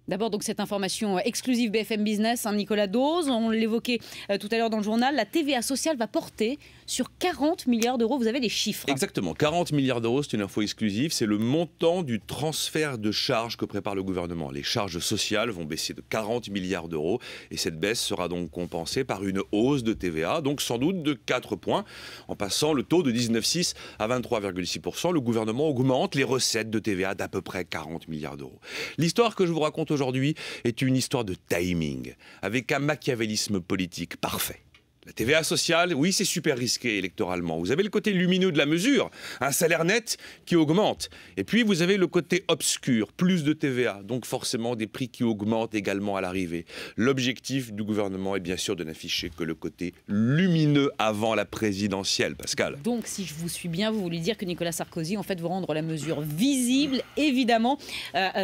D'abord, donc, cette information exclusive BFM Business, hein, Nicolas Dose, on l'évoquait tout à l'heure dans le journal, la TVA sociale va porter sur 40 milliards d'euros. Vous avez les chiffres. Exactement, 40 milliards d'euros, c'est une info exclusive. C'est le montant du transfert de charges que prépare le gouvernement. Les charges sociales vont baisser de 40 milliards d'euros et cette baisse sera donc compensée par une hausse de TVA, donc sans doute de 4 points. En passant le taux de 19,6 à 23,6%, le gouvernement augmente les recettes de TVA d'à peu près 40 milliards d'euros. L'histoire que je vous raconte aujourd'hui est une histoire de timing, avec un machiavélisme politique parfait. La TVA sociale, oui, c'est super risqué électoralement. Vous avez le côté lumineux de la mesure, un salaire net qui augmente. Et puis, vous avez le côté obscur, plus de TVA, donc forcément des prix qui augmentent également à l'arrivée. L'objectif du gouvernement est bien sûr de n'afficher que le côté lumineux avant la présidentielle, Pascal. Donc, si je vous suis bien, vous voulez dire que Nicolas Sarkozy, en fait, veut rendre la mesure visible, évidemment,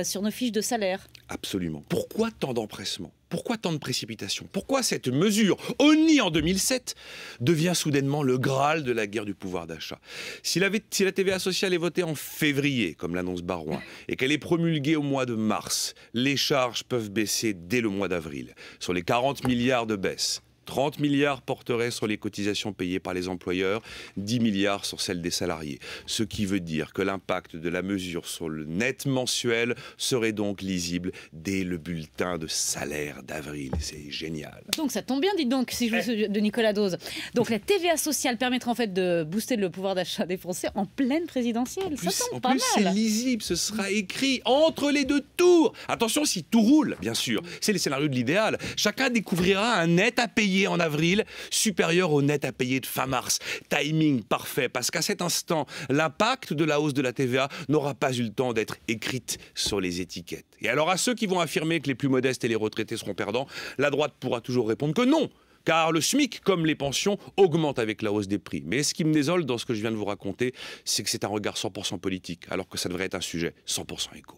sur nos fiches de salaire. Absolument. Pourquoi tant d'empressement ? Pourquoi tant de précipitation? Pourquoi cette mesure, honnie en 2007, devient soudainement le Graal de la guerre du pouvoir d'achat? Si la TVA sociale est votée en février, comme l'annonce Barouin, et qu'elle est promulguée au mois de mars, les charges peuvent baisser dès le mois d'avril. Sur les 40 milliards de baisse, 30 milliards porteraient sur les cotisations payées par les employeurs, 10 milliards sur celles des salariés. Ce qui veut dire que l'impact de la mesure sur le net mensuel serait donc lisible dès le bulletin de salaire d'avril. C'est génial. Donc ça tombe bien, dites donc, si je vous de Nicolas Dose. Donc la TVA sociale permettra en fait de booster le pouvoir d'achat des Français en pleine présidentielle. Ça tombe pas mal. C'est lisible, ce sera écrit entre les deux tours. Attention, si tout roule, bien sûr, c'est le scénario de l'idéal. Chacun découvrira un net à payer en avril, supérieur au net à payer de fin mars. Timing parfait, parce qu'à cet instant, l'impact de la hausse de la TVA n'aura pas eu le temps d'être écrite sur les étiquettes. Et alors à ceux qui vont affirmer que les plus modestes et les retraités seront perdants, la droite pourra toujours répondre que non, car le SMIC, comme les pensions, augmente avec la hausse des prix. Mais ce qui me désole dans ce que je viens de vous raconter, c'est que c'est un regard 100% politique, alors que ça devrait être un sujet 100% éco.